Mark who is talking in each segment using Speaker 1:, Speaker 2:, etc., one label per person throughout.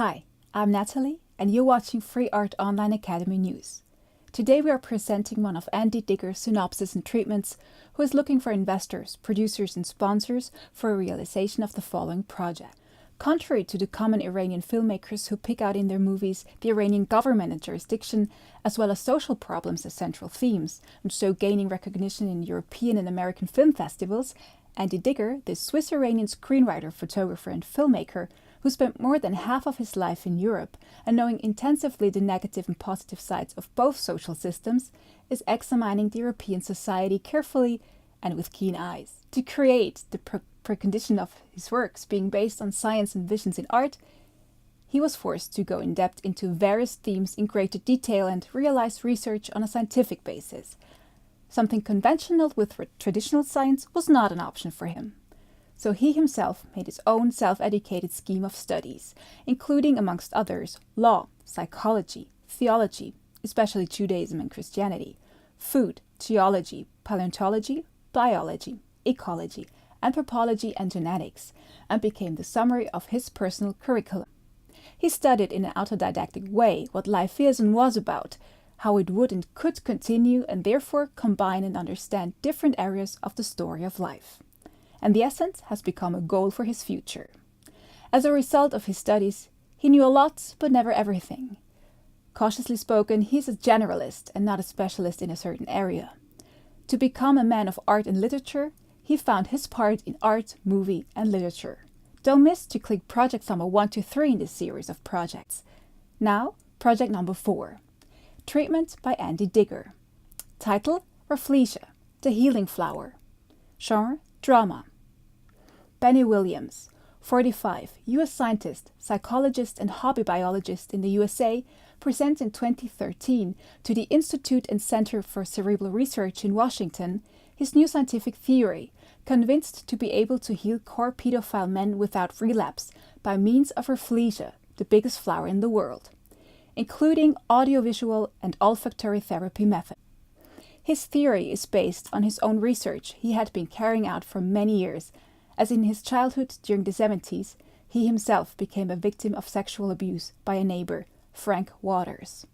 Speaker 1: Hi, I'm Natalie, and you're watching Free Art Online Academy News. Today we are presenting one of Andy Digger's synopsis and treatments, who is looking for investors, producers and sponsors for a realization of the following project. Contrary to the common Iranian filmmakers who pick out in their movies the Iranian government and jurisdiction, as well as social problems as central themes, and so gaining recognition in European and American film festivals, Andy Digger, the Swiss-Iranian screenwriter, photographer and filmmaker, who spent more than half of his life in Europe and knowing intensively the negative and positive sides of both social systems, is examining the European society carefully and with keen eyes. To create the precondition of his works being based on science and visions in art, he was forced to go in depth into various themes in greater detail and realize research on a scientific basis. Something conventional with traditional science was not an option for him. So he himself made his own self-educated scheme of studies, including, amongst others, law, psychology, theology, especially Judaism and Christianity, food, geology, paleontology, biology, ecology, anthropology and genetics, and became the summary of his personal curriculum. He studied in an autodidactic way what life is and was about, how it would and could continue, and therefore combine and understand different areas of the story of life. And the essence has become a goal for his future. As a result of his studies, he knew a lot, but never everything. Cautiously spoken, he's a generalist and not a specialist in a certain area. To become a man of art and literature, he found his part in art, movie, and literature. Don't miss to click project number 1 to 3 in this series of projects. Now, project number 4. Treatment by Andy Digger. Title: Rafflesia, the Healing Flower. Genre: Drama. Benny Williams, 45, U.S. scientist, psychologist and hobby biologist in the USA, presents in 2013 to the Institute and Center for Cerebral Research in Washington his new scientific theory, convinced to be able to heal core pedophile men without relapse by means of Rafflesia, the biggest flower in the world, including audiovisual and olfactory therapy method. His theory is based on his own research he had been carrying out for many years, as in his childhood during the 70s, he himself became a victim of sexual abuse by a neighbor, Frank Waters.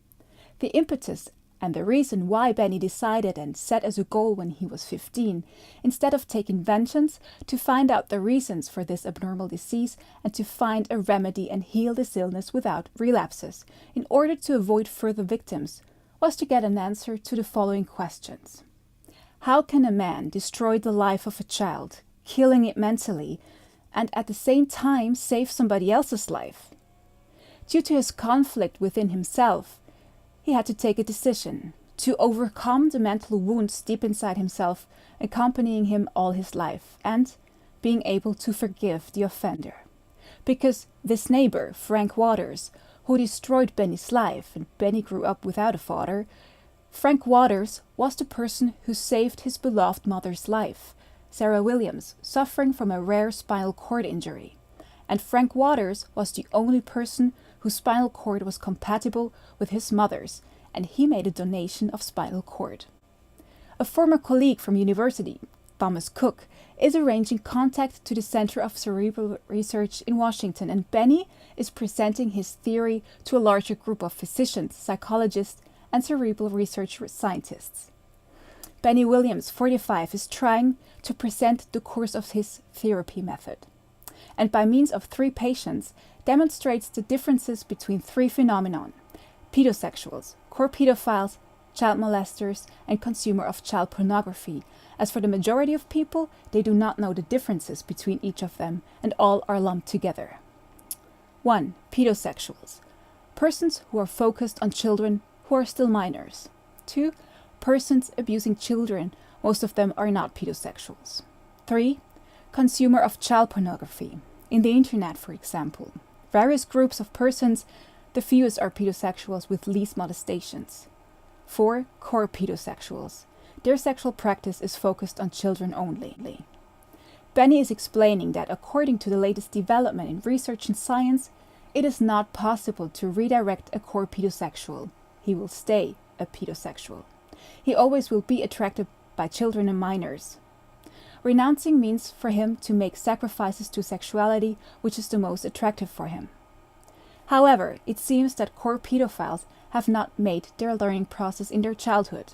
Speaker 1: The impetus and the reason why Benny decided and set as a goal when he was 15, instead of taking vengeance, to find out the reasons for this abnormal disease and to find a remedy and heal this illness without relapses, in order to avoid further victims, was to get an answer to the following questions. How can a man destroy the life of a child, killing it mentally, and at the same time save somebody else's life? Due to his conflict within himself, he had to take a decision to overcome the mental wounds deep inside himself, accompanying him all his life, and being able to forgive the offender. Because this neighbor, Frank Waters, who destroyed Benny's life, and Benny grew up without a father, Frank Waters was the person who saved his beloved mother's life, Sarah Williams, suffering from a rare spinal cord injury. And Frank Waters was the only person whose spinal cord was compatible with his mother's, and he made a donation of spinal cord. A former colleague from university, Thomas Cook, is arranging contact to the Center of Cerebral Research in Washington, and Benny is presenting his theory to a larger group of physicians, psychologists, and cerebral research scientists. Benny Williams, 45, is trying to present the course of his therapy method, and by means of 3 patients, demonstrates the differences between 3 phenomena: pedosexuals, core pedophiles, child molesters, and consumer of child pornography. As for the majority of people, they do not know the differences between each of them, and all are lumped together. 1. Pedosexuals. Persons who are focused on children who are still minors. 2. Persons abusing children, most of them are not pedosexuals. 3. Consumer of child pornography. In the internet, for example. Various groups of persons, the fewest are pedosexuals with least molestations. 4. Core pedosexuals. Their sexual practice is focused on children only. Benny is explaining that according to the latest development in research and science, it is not possible to redirect a core pedosexual. He will stay a pedosexual. He always will be attracted by children and minors. Renouncing means for him to make sacrifices to sexuality, which is the most attractive for him. However, it seems that core pedophiles have not made their learning process in their childhood.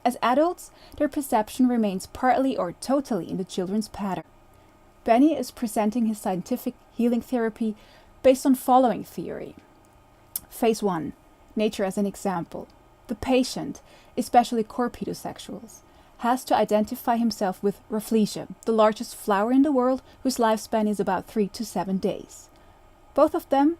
Speaker 1: As adults, their perception remains partly or totally in the children's pattern. Benny is presenting his scientific healing therapy based on following theory. Phase 1. Nature as an example. The patient, especially core pedosexuals, has to identify himself with Rafflesia, the largest flower in the world whose lifespan is about 3 to 7 days. Both of them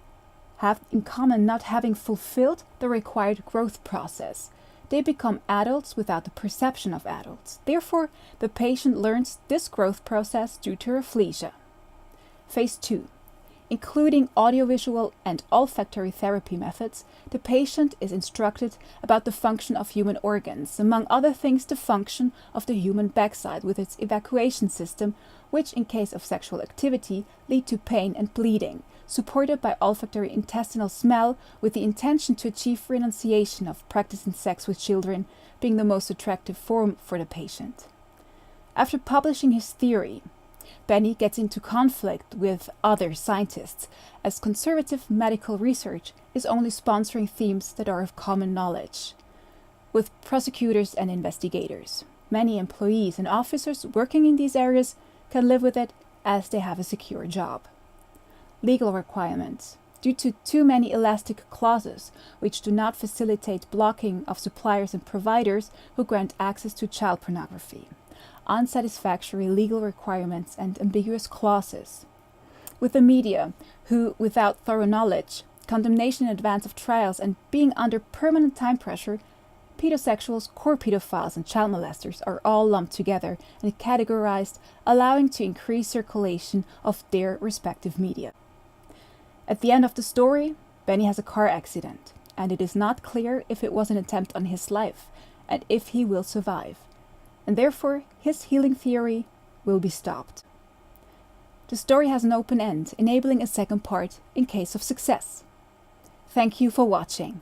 Speaker 1: have in common not having fulfilled the required growth process. They become adults without the perception of adults. Therefore, the patient learns this growth process due to Rafflesia. Phase 2. Including audiovisual and olfactory therapy methods, the patient is instructed about the function of human organs, among other things the function of the human backside with its evacuation system, which in case of sexual activity lead to pain and bleeding, supported by olfactory intestinal smell with the intention to achieve renunciation of practicing sex with children being the most attractive form for the patient. After publishing his theory, Benny gets into conflict with other scientists, as conservative medical research is only sponsoring themes that are of common knowledge. With prosecutors and investigators, many employees and officers working in these areas can live with it as they have a secure job. Legal requirements. Due to too many elastic clauses, which do not facilitate blocking of suppliers and providers who grant access to child pornography. Unsatisfactory legal requirements and ambiguous clauses. With the media, who, without thorough knowledge, condemnation in advance of trials, and being under permanent time pressure, pedosexuals, core pedophiles, and child molesters are all lumped together and categorized, allowing to increase circulation of their respective media. At the end of the story, Benny has a car accident, and it is not clear if it was an attempt on his life, and if he will survive. And therefore his healing theory will be stopped. The story has an open end, enabling a second part in case of success. Thank you for watching.